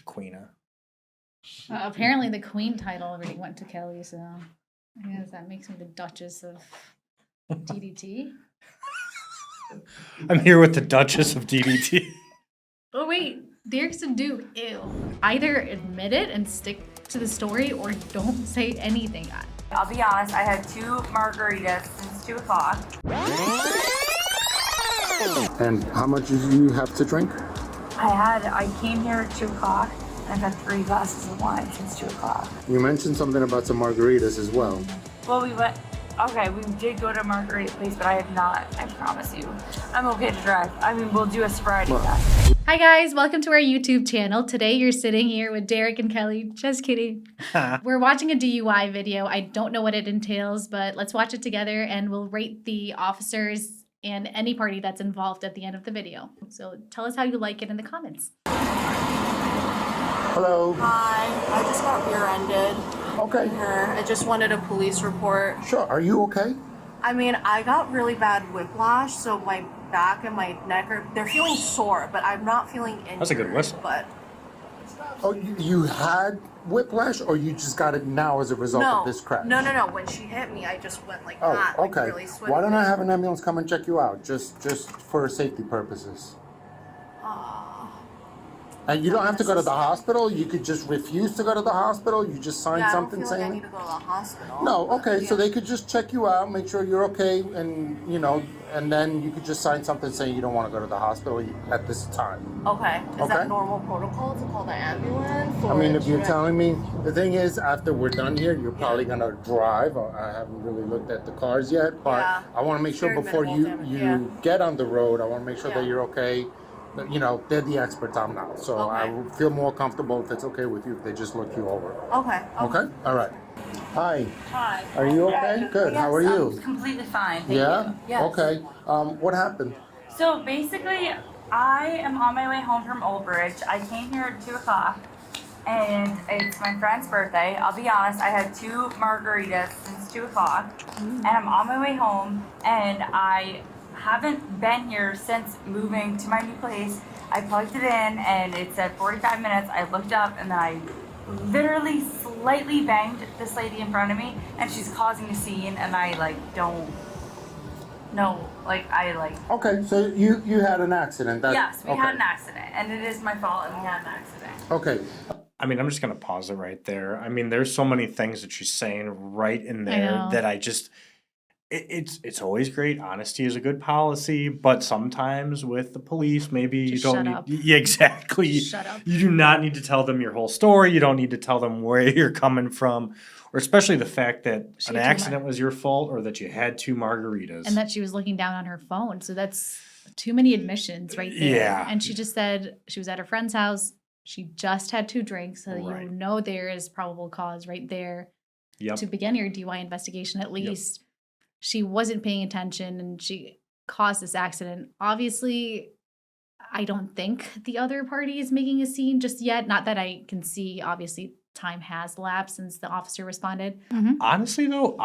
Shahina. Apparently the queen title already went to Kelly, so I guess that makes me the Duchess of DDT. I'm here with the Duchess of DDT. Oh wait, there's a do. Ew. Either admit it and stick to the story or don't say anything. I'll be honest, I had 2 margaritas since 2 o'clock. And how much do you have to drink? I came here at 2 o'clock and I've had 3 glasses of wine since 2 o'clock. You mentioned something about some margaritas as well. Well, we did go to a margarita place, but I have not, I promise you. I'm okay to drive. I mean, we'll do a sobriety test. Hi guys, welcome to our YouTube channel. Today you're sitting here with Derek and Kelly. Just kidding. We're watching a DUI video. I don't know what it entails, but let's watch it together and we'll rate the officers and any party that's involved at the end of the video. So tell us how you like it in the comments. Hello. Hi, I just got rear-ended. Okay. I just wanted a police report. Sure. Are you okay? I mean, I got really bad whiplash, so my back and my neck they're feeling sore, but I'm not feeling injured. That's a good whistle. But Oh, you had whiplash, or you just got it now as a result of this crash? No. When she hit me, I just went like Oh, that, okay. like really swiftly. Why don't I have an ambulance come and check you out, just for safety purposes? And you don't have to go to the hospital. You could just refuse to go to the hospital. You just sign something I don't feel saying. like I need to go to the hospital. No, okay, so Yeah. they could just check you out, make sure you're okay, and and then you could just sign something saying you don't want to go to the hospital at this time. Okay. Is Okay. that normal protocol to call the ambulance? I or mean, if you're should I- telling me, the thing is, after we're done here, you're probably gonna drive. I haven't really looked at the cars yet, but Yeah. I want to make sure Very before minimal you damage, you yeah. get on the road, I want to make sure that Yeah. you're okay. But, they're the experts. I'm not, so I Okay. would feel more comfortable if it's okay with you if they just look you over. Okay. Okay. All right. Hi. Hi. Are you okay? Good. How are Yes, you? I'm completely fine. Thank Yeah. you. Yes. Okay. What happened? So basically, I am on my way home from Old Bridge. I came here at 2 o'clock, and it's my friend's birthday. I'll be honest, I had 2 margaritas since 2 o'clock, and I'm on my way home, and I haven't been here since moving to my new place. I plugged it in, and it said 45 minutes. I looked up, and then I literally slightly banged this lady in front of me, and she's causing a scene, and I don't know, Okay. So you had an accident. yes, we okay. had an accident, and it is my fault, and we had an accident. Okay. I mean, I'm just going to pause it right there. I mean, there's so many things that she's saying right in I there know. that I just... It's always great. Honesty is a good policy, but sometimes with the police, maybe Just you don't shut need. up. Yeah, exactly. Shut up. You do not need to tell them your whole story. You don't need to tell them where you're coming from, or especially the fact that She an had 2 accident was your fault or that you had 2 margaritas. And that she was looking down on her phone. So that's too many admissions right there. Yeah. And she just said she was at her friend's house. She just had 2 drinks. So Right. you know there is probable cause right there Yep. to begin your DUI investigation at least. She wasn't paying attention and she caused this accident. Obviously, I don't think the other party is making a scene just yet. Not that I can see, obviously, time has lapsed since the officer responded. Honestly, though,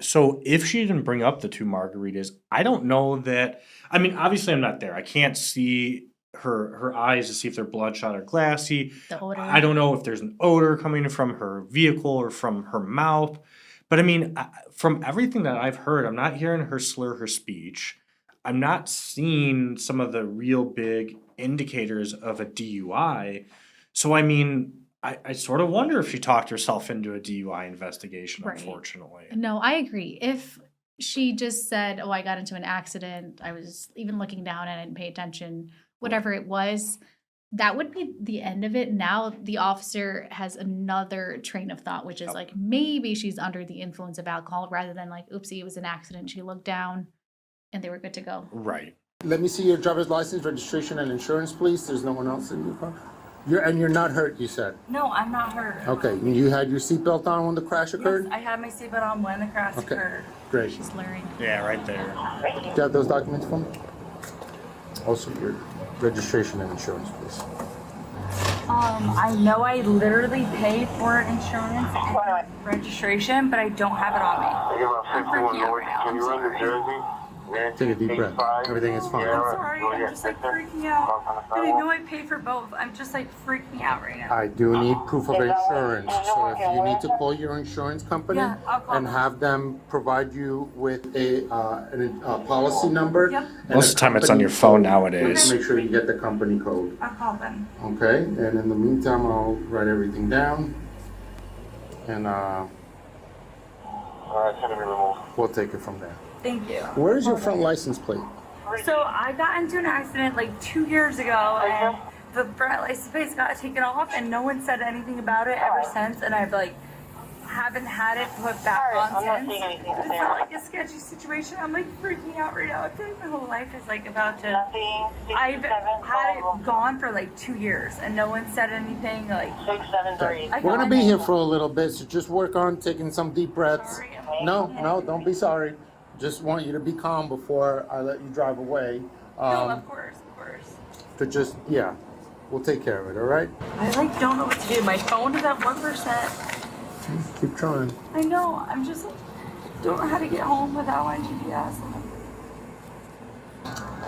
so if she didn't bring up the 2 margaritas, I don't know that. I mean, obviously, I'm not there. I can't see her eyes to see if they're bloodshot or glassy. The odor. I don't know if there's an odor coming from her vehicle or from her mouth. But I mean, from everything that I've heard, I'm not hearing her slur her speech. I'm not seeing some of the real big indicators of a DUI. So, I mean, I sort of wonder if she talked herself into a DUI investigation, Right. unfortunately. No, I agree. If she just said, oh, I got into an accident, I was even looking down and I didn't pay attention, whatever it was, that would be the end of it. Now the officer has another train of thought, which is like maybe she's under the influence of alcohol rather than like, oopsie, it was an accident. She looked down and they were good to go. Right. Let me see your driver's license, registration, and insurance, please. There's no one else in your car. You're not hurt, you said. No, I'm not hurt. Okay. You had your seatbelt on when the crash occurred? Yes, I had my seatbelt on when the crash Okay. occurred. Great. She's slurring. Yeah, right there. Do you have those documents for me? Also, your registration and insurance, please. I know I literally paid for insurance and registration, but I don't have it on me. I'm freaking out right now. I'm sorry. Take a deep breath. Everything is fine. I'm sorry, I'm just like freaking out. And I know I pay for both. I'm just like freaking out right now. I do need proof of insurance, so if you need to call your insurance company Yeah, I'll call and them. have them provide you with a policy number. Yep. and Most a of the time it's on company your phone code. nowadays. Make sure you get the company code. I'll call them. Okay, and in the meantime, I'll write everything down, and we'll take it from there. Thank you. Where is your front license plate? So I got into an accident like 2 years ago, and the front license plate got taken off, and no one said anything about it ever since. And I've like haven't had it put back on since. It's not like a sketchy situation. I'm like freaking out right now. I feel like my whole life is like about to. I've had it gone for like 2 years, and no one said anything. Like We're gonna be here for a little bit, so just work on taking some deep breaths. Sorry, No, don't be sorry. Just want you to be calm before I let you drive away. no, of course. To just, yeah, we'll take care of it, all right? I like don't know what to do. My phone is at 1%. Keep trying. I know. I'm just like, don't know how to get home without my GPS.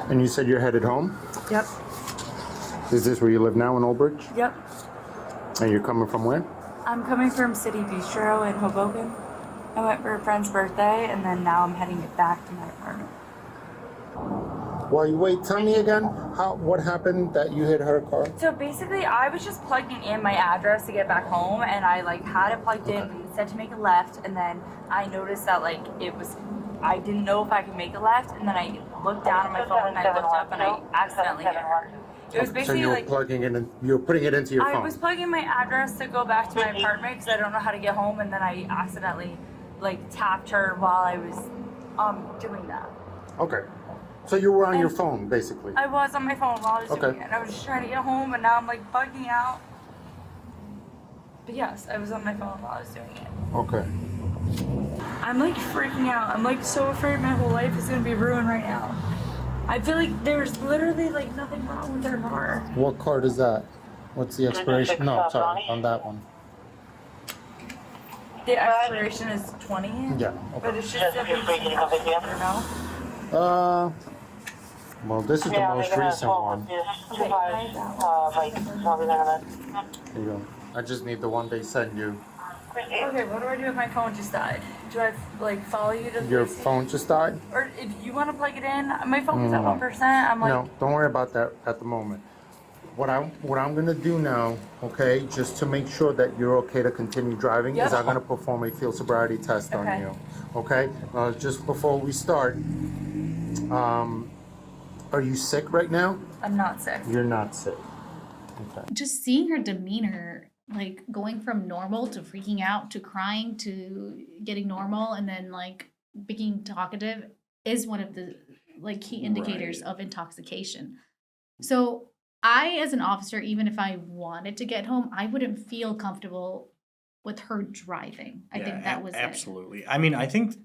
And you said you're headed home? Yep. Is this where you live now in Old Bridge? Yep. And you're coming from where? I'm coming from City Bistro in Hoboken. I went for a friend's birthday, and then now I'm heading it back to my apartment. While you wait, tell me again, what happened that you hit her car? So basically, I was just plugging in my address to get back home, and I like had it plugged in, and it said to make a left, and then I noticed that like I didn't know if I could make a left, and then I looked down at my phone, and I looked up, and I accidentally hit her. It was So basically you were like plugging in, and you were putting it into your I phone. was plugging my address to go back to my apartment because I don't know how to get home, and then I accidentally like tapped her while I was doing that. Okay. So you were on your phone, basically. I was on my phone while I was doing it, and I was just trying to get home, and now I'm like bugging out. But yes, I was on my phone while I was doing it. Okay. I'm like freaking out. I'm like so afraid my whole life is gonna be ruined right now. I feel like there's literally like nothing wrong with her car. What card is that? What's the expiration? No, sorry, on that one. The expiration is 20. Yeah, But okay. it's just I don't know. Well, this is the most recent one. Okay, I have that one. Here you go. I just need the one they send you. Okay, what do I do if my phone just died? Do I like follow you to the Your police station? phone just died? Or if you want to plug it in, my phone is at 1%. I'm like, No, don't worry about that at the moment. What I'm gonna do now, okay, just to make sure that you're okay to continue driving, Yep. is I'm gonna perform a field sobriety test on Okay. you. Okay? Just before we start, are you sick right now? I'm not sick. You're not sick. Okay. Just seeing her demeanor, like going from normal to freaking out to crying to getting normal and then like being talkative is one of the like key indicators of intoxication. So I, as an officer, even if I wanted to get home, I wouldn't feel comfortable with her driving. I think that was it. absolutely. I mean, I think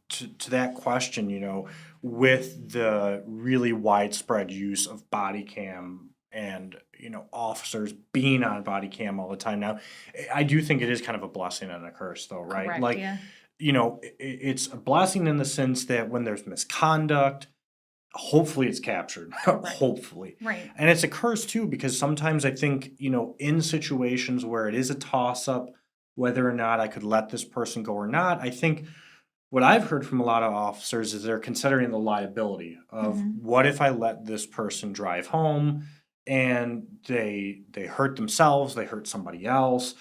to that question, with the really widespread use of body cam and officers being on body cam all the time now, I do think it is kind of a blessing and a curse, though, right? Correct, Like, yeah. It's a blessing in the sense that when there's misconduct, hopefully it's captured. Hopefully. Right. And it's a curse too, because sometimes I think, in situations where it is a toss up, whether or not I could let this person go or not, I think what I've heard from a lot of officers is they're considering the liability of what if I let this person drive home and they hurt themselves, they hurt somebody else,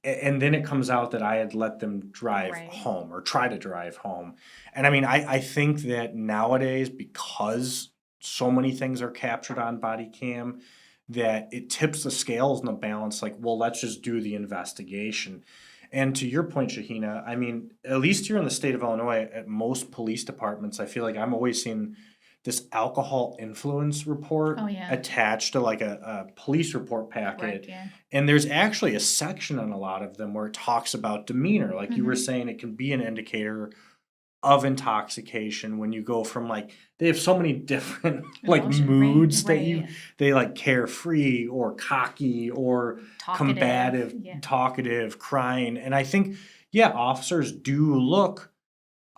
and then it comes out that I had let them drive home or try to drive home. And I mean, I think that nowadays, because so many things are captured on body cam, that it tips the scales in the balance, like, well, let's just do the investigation. And to your point, Shahina, I mean, at least here in the state of Illinois, at most police departments, I feel like I'm always seeing this alcohol influence report attached to like a police report packet. Right, yeah. And there's actually a section on a lot of them where it talks about demeanor. Like you were saying, it can be an indicator of intoxication when you go from like, they have so many different like Emotion, moods right, that they like carefree or cocky or combative, talkative, crying. And I think, officers do look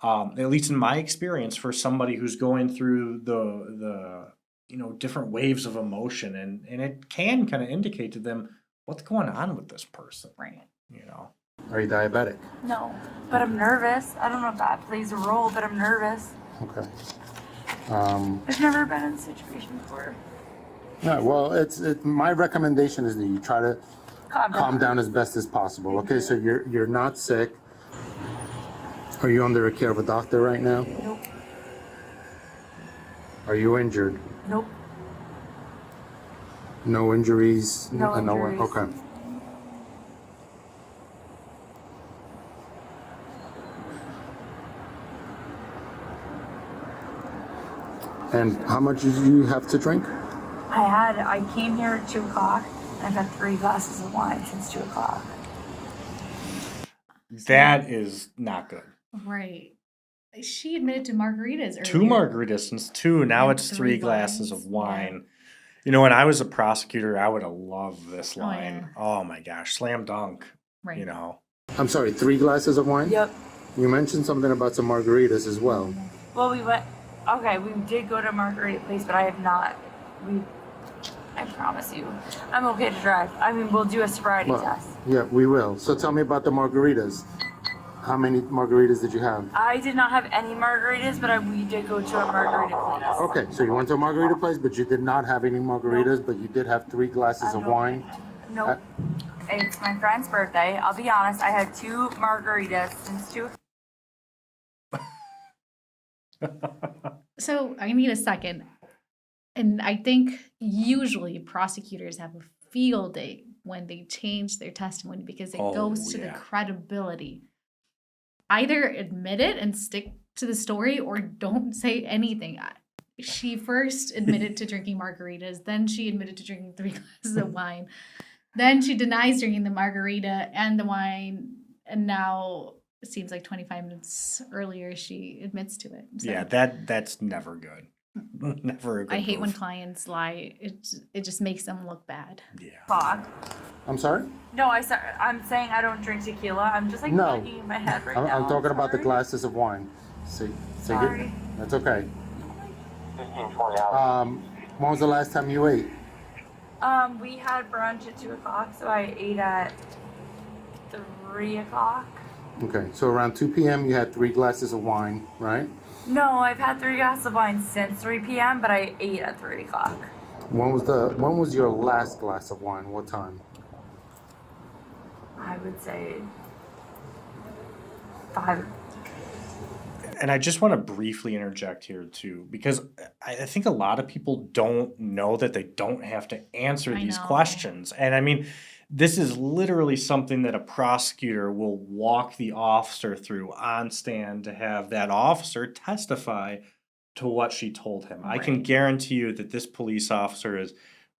at least in my experience, for somebody who's going through the different waves of emotion, and it can kind of indicate to them what's going on with this person. Right. Are you diabetic? No, but I'm nervous. I don't know if that plays a role, but I'm nervous. Okay. I've never been in a situation before. No, well, my recommendation is that you try to calm down as best as possible. Okay, so you're not sick. Are you under the care of a doctor right now? Nope. Are you injured? Nope. No injuries? No injuries. Okay. And how much did you have to drink? I came here at 2 o'clock, and I've had 3 glasses of wine since 2 o'clock. That is not good. Right. She admitted to margaritas earlier. 2 margaritas since 2. Now And it's 3 3 glasses wines, of wine. When I was a prosecutor, I would have loved this Oh, line. yeah. Oh my gosh, slam dunk. Right. I'm sorry, 3 glasses of wine? Yep. You mentioned something about some margaritas as well. Well, we did go to a margarita place, but I have not. I promise you, I'm okay to drive. I mean, we'll do a sobriety test. Yeah, we will. So tell me about the margaritas. How many margaritas did you have? I did not have any margaritas, but we did go to a margarita place. Okay, so you went to a margarita place, but you did not have any margaritas, but you did have 3 glasses of wine? Nope. It's my friend's birthday. I'll be honest, I had 2 margaritas since 2. So I need a second. And I think usually prosecutors have a field day when they change their testimony because it goes to the credibility. Either admit it and stick to the story or don't say anything. She first admitted to drinking margaritas, then she admitted to drinking 3 glasses of wine. Then she denies drinking the margarita and the wine, and now it seems like 25 minutes earlier she admits to it. So Yeah, that's never good. Never a good I hate when move. clients lie. It just makes them look bad. Yeah. I'm sorry? No, I'm saying I don't drink tequila. I'm just No. looking in my head right I'm now. talking about the Sorry. glasses of wine. Sorry. That's okay. When was the last time you ate? We had brunch at 2 o'clock, so I ate at 3 o'clock. Okay, so around 2 p.m. you had 3 glasses of wine, right? No, I've had 3 glasses of wine since 3 p.m., but I ate at 3 o'clock. When was your last glass of wine? What time? I would say 5. And I just want to briefly interject here too, because I think a lot of people don't know that they don't have to answer I these know. questions. And I mean, this is literally something that a prosecutor will walk the officer through on stand to have that officer testify to what she told him. I can Right. guarantee you that this police officer is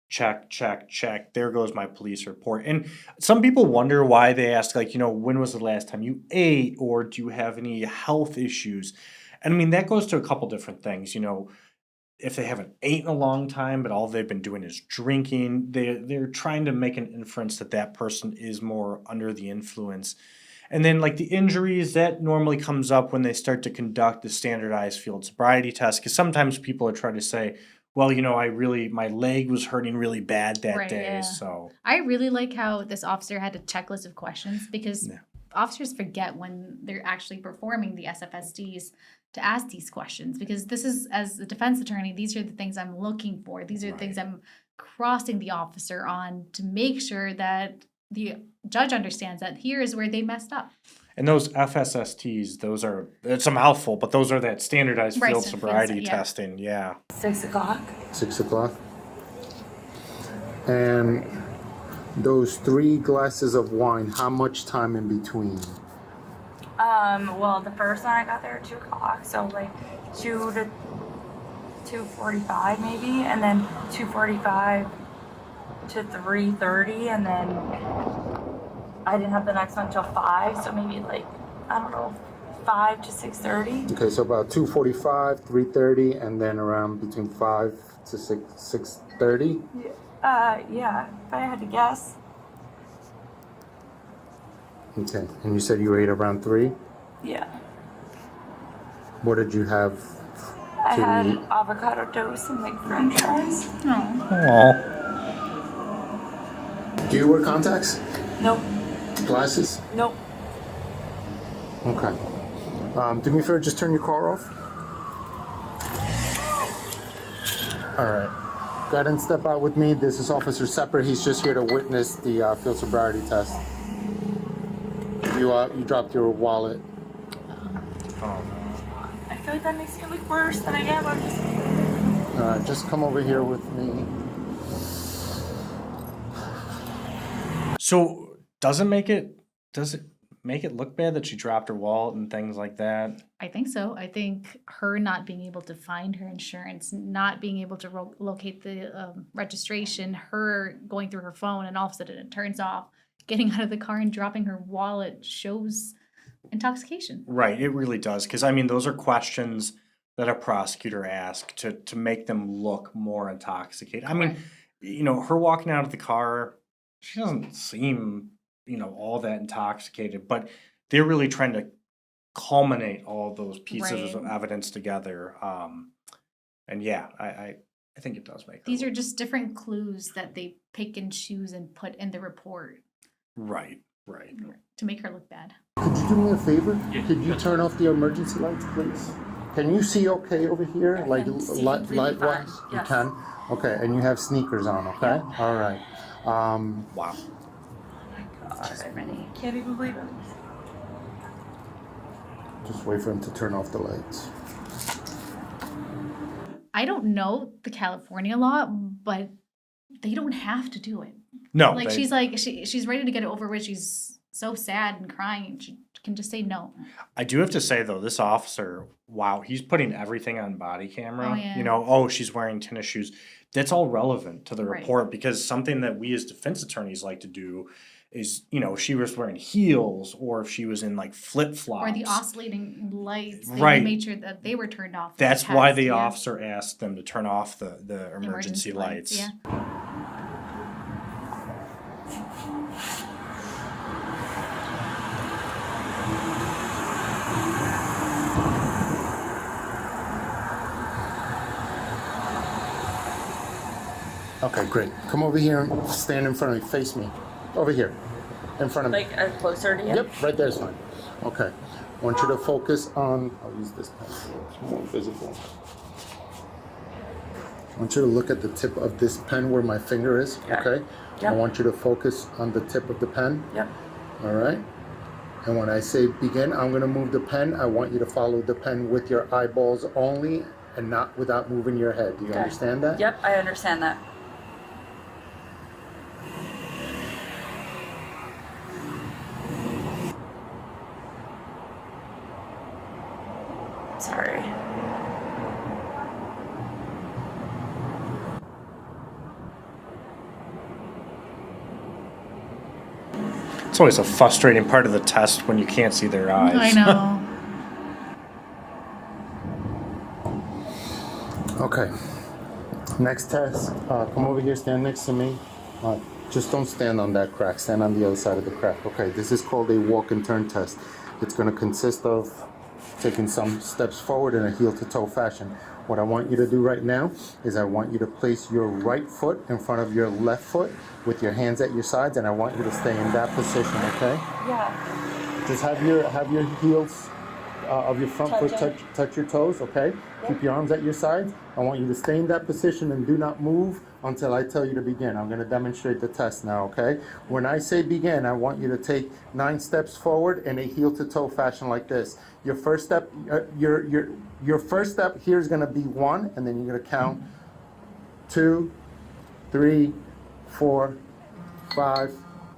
check, check, check. There goes my police report. And some people wonder why they ask, like, when was the last time you ate, or do you have any health issues? And I mean, that goes to a couple different things. If they haven't eaten a long time, but all they've been doing is drinking, they're trying to make an inference that that person is more under the influence. And then, like, the injuries, that normally comes up when they start to conduct the standardized field sobriety test, because sometimes people are trying to say, well, my leg was hurting really bad that Right, day. yeah. So I really like how this officer had a checklist of questions because Yeah. officers forget when they're actually performing the SFSDs to ask these questions, because this is, as a defense attorney, these are the things I'm looking for. These are the things I'm crossing the officer on to make sure that the judge understands that here is where they messed up. And those FSSTs, it's a mouthful, but those are that standardized Right, field so sobriety yeah. testing. Yeah. 6 o'clock. 6 o'clock. And those 3 glasses of wine, how much time in between? Well, the first one I got there at 2 o'clock, so like 2 to 2:45 maybe, and then 2:45 to 3:30, and then I didn't have the next one till 5, so maybe like, I don't know, 5 to 6:30. Okay, so about 2:45, 3:30, and then around between 5 to 6:30. Yeah, if I had to guess. Okay, and you said you ate around 3? Yeah. What did you have I to had eat? avocado toast and like french fries. Oh. Aw. Do you wear contacts? Nope. Glasses? Nope. Okay. Do me a favor, just turn your car off. All right. Go ahead and step out with me. This is Officer Sepper. He's just here to witness the field sobriety test. You dropped your wallet. I feel like that makes me look worse than I am. I'm just... Just come over here with me. So does it make it look bad that she dropped her wallet and things like that? I think so. I think her not being able to find her insurance, not being able to locate the registration, her going through her phone and all of a sudden it turns off, getting out of the car and dropping her wallet shows intoxication. Right, it really does. Because, I mean, those are questions that a prosecutor asks to make them look more intoxicated. I mean, her walking out of the car, she doesn't seem, all that intoxicated. But they're really trying to culminate all those pieces of evidence together. And yeah, I think it does make These are just different clues that they pick and choose and put in the report. Right. To make her look bad. Could you do me a favor? Could you turn off the emergency lights, please? Can you see okay over here? Like light wise? You Yes. can? Okay, and you have sneakers on, okay? All right. Wow. I can't even believe it. Just wait for him to turn off the lights. I don't know the California law, but they don't have to do it. No. Like she's ready to get it over with. She's so sad and crying. She can just say no. I do have to say though, this officer, wow, he's putting everything on body camera. Oh, yeah. She's wearing tennis shoes. That's all relevant to the Right. report because something that we as defense attorneys like to do is, if she was wearing heels or if she was in like flip flops. Or the oscillating lights. They Right. made sure that they were turned off. That's why the Yeah. officer asked them to turn off the emergency lights. Yeah. Okay, great. Come over here and stand in front of me. Face me. Over here. In front of me. Like closer to you? Yep, right there is fine. Okay. I want you to focus on, I'll use this pen so it's more visible. I want you to look at the tip of this pen where my finger is, okay? Yep. I want you to focus on the tip of the pen. Yep. All right? And when I say begin, I'm going to move the pen. I want you to follow the pen with your eyeballs only and not without moving your head. Do you understand that? Yep, I understand that. Sorry. It's always a frustrating part of the test when you can't see their eyes. I know. Okay. Next test. Come over here, stand next to me. Just don't stand on that crack. Stand on the other side of the crack. Okay, this is called a walk and turn test. It's going to consist of taking some steps forward in a heel to toe fashion. What I want you to do right now is I want you to place your right foot in front of your left foot with your hands at your sides, and I want you to stay in that position, okay? Yeah. Just have your heels of your front foot touch your toes, okay? Keep your arms at your sides. I want you to stay in that position and do not move until I tell you to begin. I'm going to demonstrate the test now, okay? When I say begin, I want you to take 9 steps forward in a heel to toe fashion like this. Your first step, your first step here is going to be 1, and then you're going to count 2, 3, 4, 5,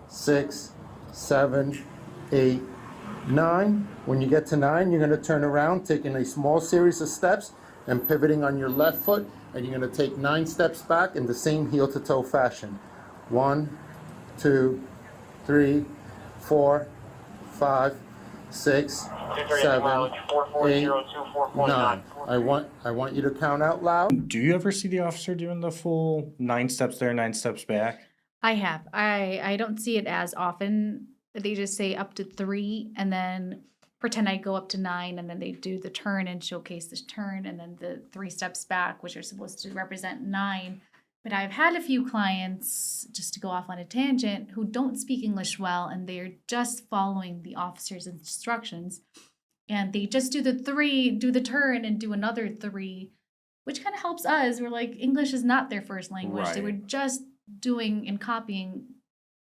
6, 7, 8, 9. When you get to 9, you're going to turn around, taking a small series of steps and pivoting on your left foot, and you're going to take 9 steps back in the same heel to toe fashion. 1, 2, 3, 4, 5, 6, 7, 8, 9. I want you to count out loud. Do you ever see the officer doing the full 9 steps there, 9 steps back? I have. I don't see it as often. They just say up to 3, and then pretend I go up to 9 and then they do the turn and showcase the turn and then the 3 steps back, which are supposed to represent 9. But I've had a few clients, just to go off on a tangent, who don't speak English well and they're just following the officer's instructions. And they just do the 3, do the turn and do another 3, which kind of helps us. We're like, English is not their first language. They were Right. just doing and copying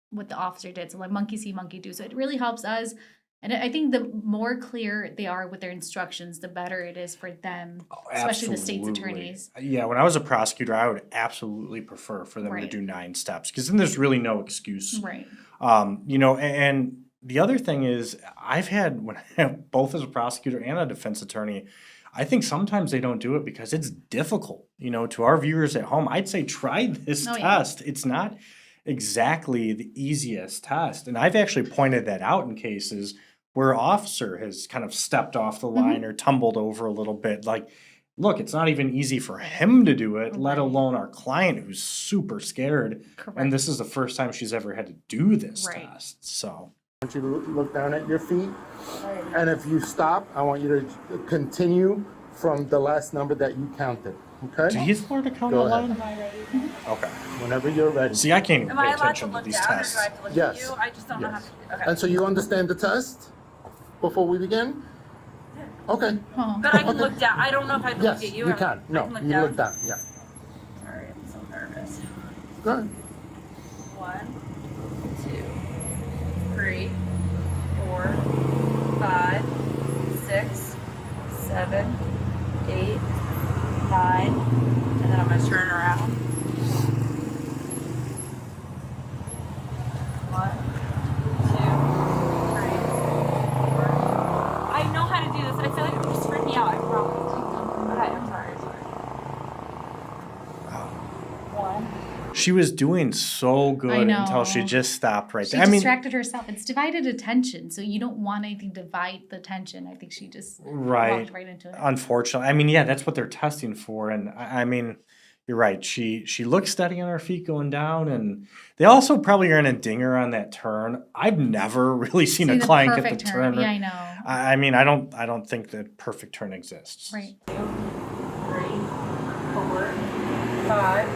what the officer did. So like monkey see, monkey do. So it really helps us. And I think the more clear they are with their instructions, the better it is for them, especially the state's Absolutely. attorneys. Yeah, when I was a prosecutor, I would absolutely prefer for them to Right. do 9 steps because then there's really no excuse. Right. You know, and the other thing is, I've had when both as a prosecutor and a defense attorney, I think sometimes they don't do it because it's difficult. You know, to our viewers at home, I'd say try this Oh, yeah. test. It's not exactly the easiest test, and I've actually pointed that out in cases where an officer has kind of stepped off the line or tumbled over a little bit. Like, look, it's not even easy for him to do it, let Right. alone our client who's super scared. Correct. And this is the first time she's ever had to do this Right. test. So, I want you to look down at your feet. And if you stop, I want you to continue from the last number that you counted. do Okay? you learn to count Go a ahead. line? Am I ready? Okay. Whenever you're ready. See, I can't even Am pay I allowed to attention to look these down or do tests. I have to look Yes. at you? I just don't know how Yes. to. Okay. And so you understand the test before we begin? Okay. Oh. But I can look down. I don't know if I have to Yes, look at you you. can. No, I can look you down. look down. Yeah. Sorry, I'm so nervous. Go ahead. 1, 2, 3, 4, 5, 6, 7, 8, 9, and then I'm gonna turn around. 1, 2, 3, 4. I know how to do this. I feel like I'm just freaking out. I promise. Okay, I'm sorry. 1. She was doing so good until she know. just stopped right She there. I mean, distracted herself. It's divided attention, so you don't want anything to divide the attention. I think she just right. walked right into it. Unfortunately, I mean, yeah, that's what they're testing for. And I mean, you're right. She looked steady on her feet going down, and they also probably are in a dinger on that turn. I've never really seen See a the client get the perfect turn. Yeah, I know. I mean, I don't think the perfect turn exists. Right. 2, 3, 4, 5,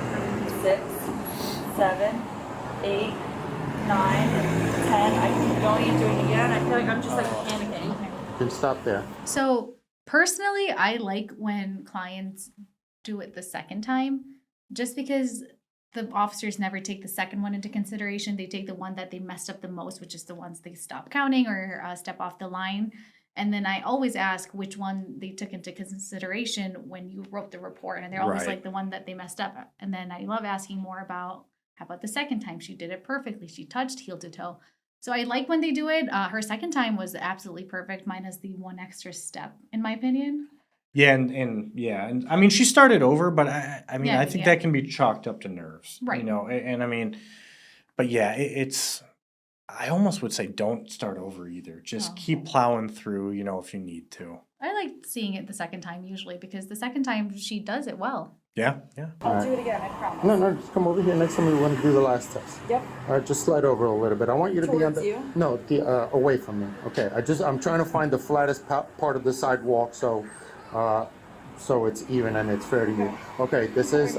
6, 7, 8, 9, 10. I keep going and doing it again. I feel like I'm just like panicking. You can stop there. So personally, I like when clients do it the second time, just because the officers never take the second one into consideration. They take the one that they messed up the most, which is the ones they stop counting or step off the line. And then I always ask which one they took into consideration when you wrote the report. And they're always Right. like the one that they messed up. And then I love asking more about, how about the second time? She did it perfectly. She touched heel to toe. So I like when they do it. Her second time was absolutely perfect, minus the one extra step, in my opinion. Yeah, and I mean, she started over, but I mean, Yeah, I think yeah. that can be chalked up to nerves, Right. You know, and I mean, but yeah, it's. I almost would say don't start over either. Just Oh. keep plowing through, you know, if you need to. I like seeing it the second time usually because the second time she does it well. Yeah, yeah. I'll do it again, I promise. No, just come over here next time we want to do the last test. Yep. All right, just slide over a little bit. I want you to be on Towards the you? no, the away from me. Okay, I'm trying to find the flattest part of the sidewalk so it's even and it's fair to you. Okay, this is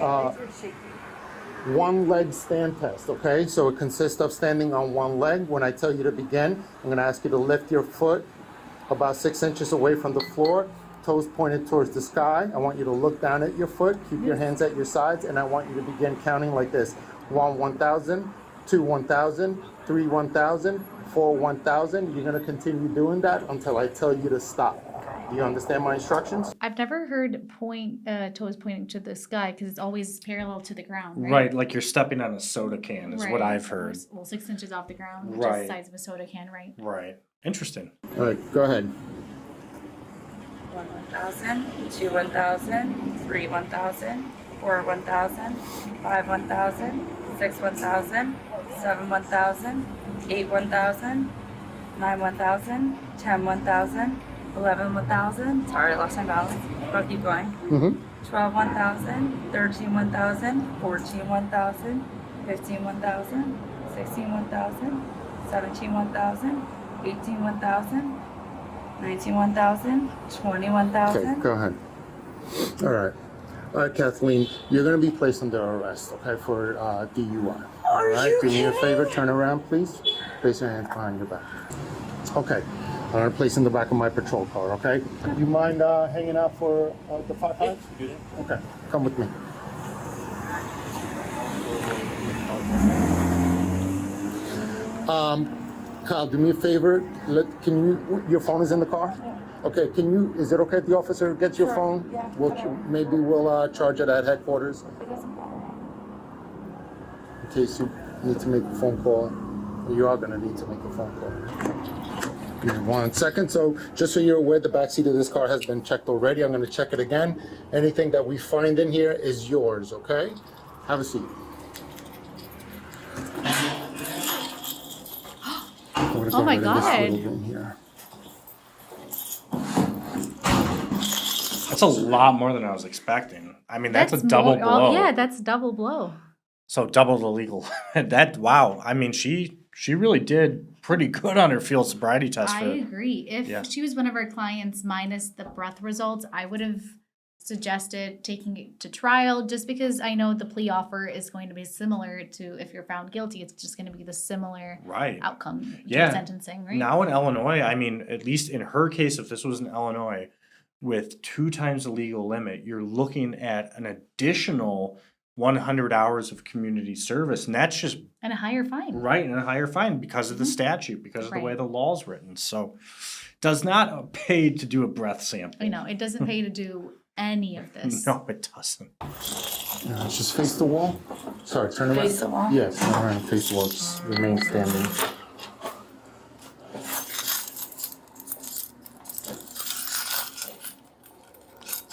one leg stand test. Okay, so it consists of standing on one leg. When I tell you to begin, I'm going to ask you to lift your foot about 6 inches away from the floor, toes pointed towards the sky. I want you to look down at your foot, keep your hands at your sides, and I want you to begin counting like this: 1, 1,000, 2, 1,000, 3, 1,000, 4, 1,000. You're going to continue doing that until I tell you to stop. Do you understand my instructions? I've never heard toes pointing to the sky because it's always parallel to the ground, right? Right, like you're stepping on a soda can is what Right. I've heard. Well, 6 inches off the ground, which is Right. the size of a soda can, right? Right. Interesting. All right, go ahead. 1, 1,000, 2, 1,000, 3, 1,000, 4, 1,000, 5, 1,000, 6, 1,000, 7, 1,000, 8, 1,000, 9, 1,000, 10, 1,000, 11, 1,000. Sorry, I lost my balance. I'll keep going. Mm-hmm. 12, 1,000, 13, 1,000, 14, 1,000, 15, 1,000, 16, 1,000, 17, 1,000, 18, 1,000, $19,100, Okay, $21,000. go ahead. All right. All right, Kathleen, you're going to be placed under arrest, okay, for DUI. All right, do me a favor, turn around, please. Place your hands behind your back. Okay, I'm going to place in the back of my patrol car, okay? You mind hanging out for the 5-5? Okay, come with me. Kyle, do me a favor. Your phone is in the car? Okay, is it okay if the officer gets your phone? Yeah. Maybe we'll charge it at headquarters in case you need to make a phone call. You are gonna need to make a phone call. Give me 1 second. So just so you're aware, the backseat of this car has been checked already. I'm gonna check it again. Anything that we find in here is yours, okay? Have a seat. Oh my God. That's a lot more than I was expecting. I mean, that's a double blow. Yeah, that's double blow. So double the legal. Wow. I mean, she really did pretty good on her field sobriety test. I agree. If Yeah. she was one of our clients minus the breath results, I would have suggested taking it to trial just because I know the plea offer is going to be similar to if you're found guilty. It's just going to be the similar Right. outcome Yeah. sentencing, right? Now in Illinois, I mean, at least in her case, if this was in Illinois, with 2 times the legal limit, you're looking at an additional 100 hours of community service. And that's just And a higher fine. right, and a higher fine because of the statute, because of the way Right. the law's written. So does not pay to do a breath sample. I know. It doesn't pay to do any of this. No, it doesn't. Just face the wall. Sorry, turn around. Face the wall? Yes, turn around and face the wall. Just remain standing.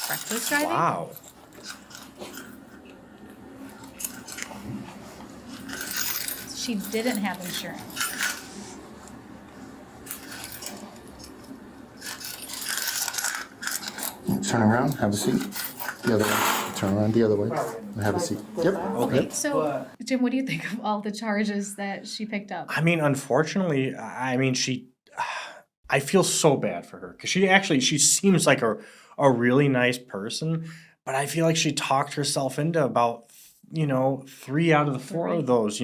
Reckless driving? Wow. She didn't have insurance. Turn around, have a seat. The other way. Turn around the other way and have a seat. Yep. Okay, so Jim, what do you think of all the charges that she picked up? I mean, unfortunately, I mean, I feel so bad for her because she seems like a really nice person, but I feel like she talked herself into about, 3 out of the 4 of those,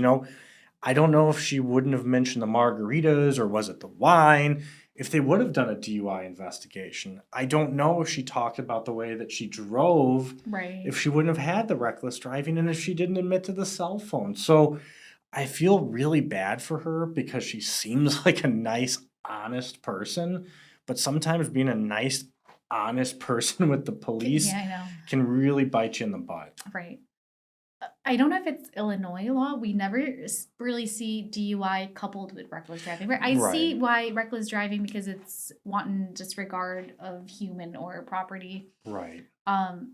I don't know if she wouldn't have mentioned the margaritas or was it the wine, if they would have done a DUI investigation. I don't know if she talked about the way that she drove, Right. if she wouldn't have had the reckless driving, and if she didn't admit to the cell phone. So I feel really bad for her because she seems like a nice, honest person, but sometimes being a nice, honest person with the police Yeah, I know. can really bite you in the butt. Right. I don't know if it's Illinois law. We never really see DUI coupled with reckless driving. I see Right. why reckless driving because it's wanton disregard of human or property. Right.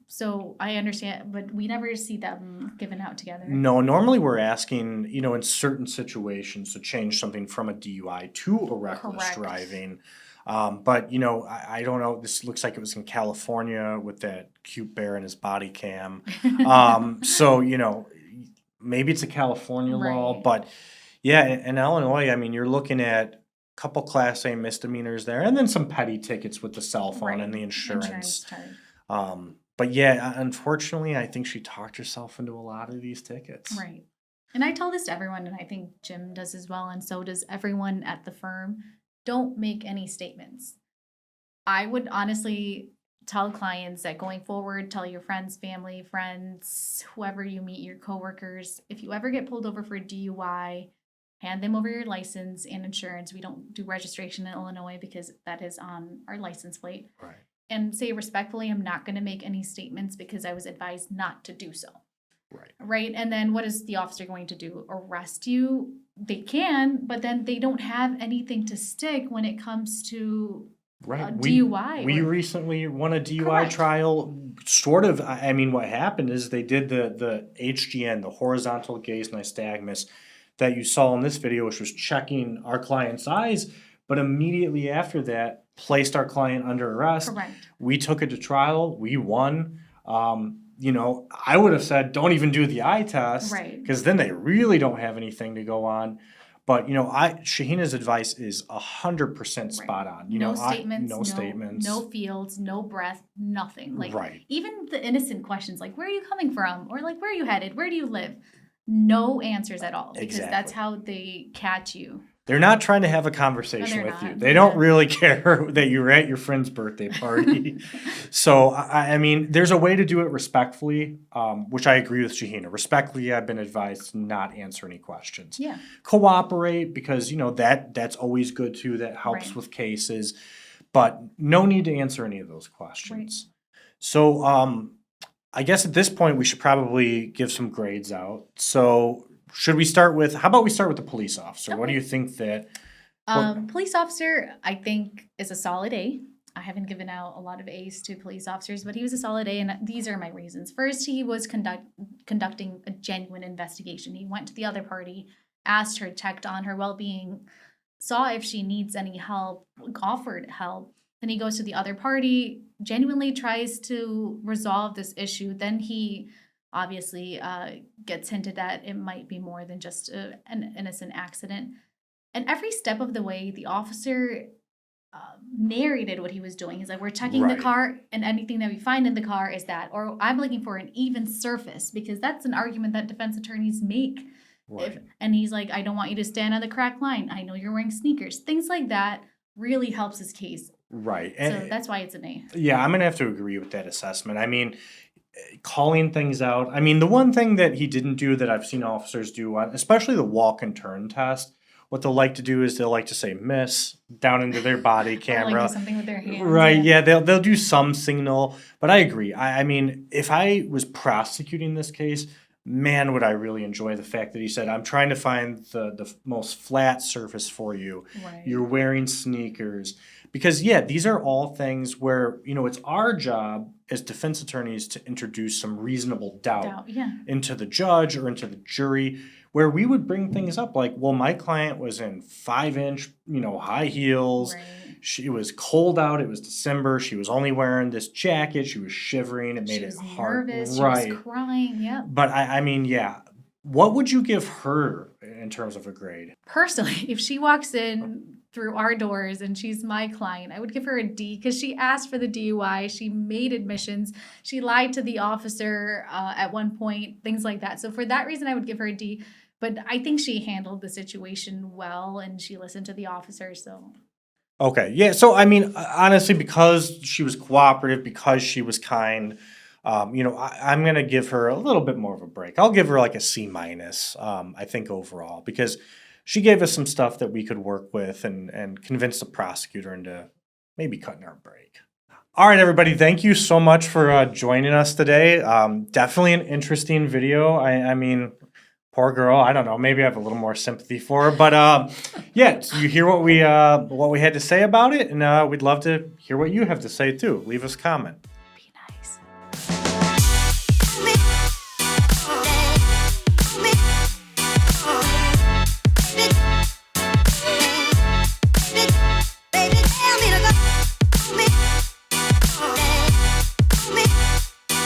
So I understand, but we never see them given out together. No, normally we're asking, in certain situations to change something from a DUI to a reckless Correct. driving. But, I don't know. This looks like it was in California with that cute bear and his body cam. So, maybe it's a California law, Right. but yeah, in Illinois, I mean, you're looking at a couple Class A misdemeanors there and then some petty tickets with the cell phone Right. and the Insurance insurance. charge. But yeah, unfortunately, I think she talked herself into a lot of these tickets. Right. And I tell this to everyone, and I think Jim does as well, and so does everyone at the firm. Don't make any statements. I would honestly tell clients that going forward, tell your friends, family, friends, whoever you meet, your coworkers, if you ever get pulled over for a DUI, hand them over your license and insurance. We don't do registration in Illinois because that is on our license plate. Right. And say respectfully, I'm not going to make any statements because I was advised not to do so. Right. Right. And then what is the officer going to do? Arrest you? They can, but then they don't have anything to stick when it comes to Right. DUI. We or- recently won a DUI Correct. trial. Sort of. I mean, what happened is they did the HGN, the horizontal gaze nystagmus, that you saw in this video, which was checking our client's eyes, but immediately after that, placed our client under arrest. Correct. We took it to trial. We won. I would have said, don't even do the eye test, Right. because then they really don't have anything to go on. But, Shahina's advice is 100% spot on. No statements, no statements. no fields, no breath, nothing. Like Right. even the innocent questions, like where are you coming from, or like where are you headed, where do you live? No answers at all, because that's how they catch you. They're not trying to have a conversation No, they're with you. not. They don't really care that you're at your friend's birthday party. So, I mean, there's a way to do it respectfully, which I agree with Shahina. Respectfully, I've been advised to not answer any questions. Yeah. Cooperate, because, that's always good too. That helps Right. with cases. But no need to answer any of those questions. So, I guess at this point, we should probably give some grades out. So, how about we start with the police officer? What do you think that? Police officer, I think, is a solid A. I haven't given out a lot of A's to police officers, but he was a solid A, and these are my reasons. First, he was conducting a genuine investigation. He went to the other party, asked her, checked on her well-being, saw if she needs any help, offered help. Then he goes to the other party, genuinely tries to resolve this issue. Then he obviously gets hinted at it might be more than just an innocent accident. And every step of the way, the officer narrated what he was doing. He's like, we're checking the car, and anything that we find in the car is that. Or I'm looking for an even surface, because that's an argument that defense attorneys make. Right. And he's like, I don't want you to stand on the cracked line. I know you're wearing sneakers. Things like that really helps his case. Right. So that's why it's an A. Yeah, I'm going to have to agree with that assessment. I mean, calling things out. I mean, the one thing that he didn't do that I've seen officers do, especially the walk and turn test, what they'll like to do is they'll like to say miss down into their body camera. Or like do something with their hands. Right, yeah, they'll do some signal. But I agree. I mean, if I was prosecuting this case, man, would I really enjoy the fact that he said, I'm trying to find the most flat surface for you. Right. You're wearing sneakers. Because, yeah, these are all things where, it's our job as defense attorneys to introduce some reasonable doubt into the judge or into the jury, where we would bring things up like, well, my client was in 5-inch, high heels. Right. It was cold out. It was December. She was only wearing this jacket. She was shivering. It made it hard. Nervous. Right. She was crying. Yeah. But I mean, yeah. What would you give her in terms of a grade? Personally, if she walks in through our doors and she's my client, I would give her a D, because she asked for the DUI. She made admissions. She lied to the officer at one point, things like that. So for that reason, I would give her a D. But I think she handled the situation well, and she listened to the officer. So. Okay. Yeah. So, I mean, honestly, because she was cooperative, because she was kind, I'm going to give her a little bit more of a break. I'll give her like a C-, I think, overall, because she gave us some stuff that we could work with and convince the prosecutor into maybe cutting our break. All right, everybody. Thank you so much for joining us today. Definitely an interesting video. I mean, poor girl. I don't know. Maybe I have a little more sympathy for her. But yeah, so you hear what we had to say about it, and we'd love to hear what you have to say too. Leave us a comment.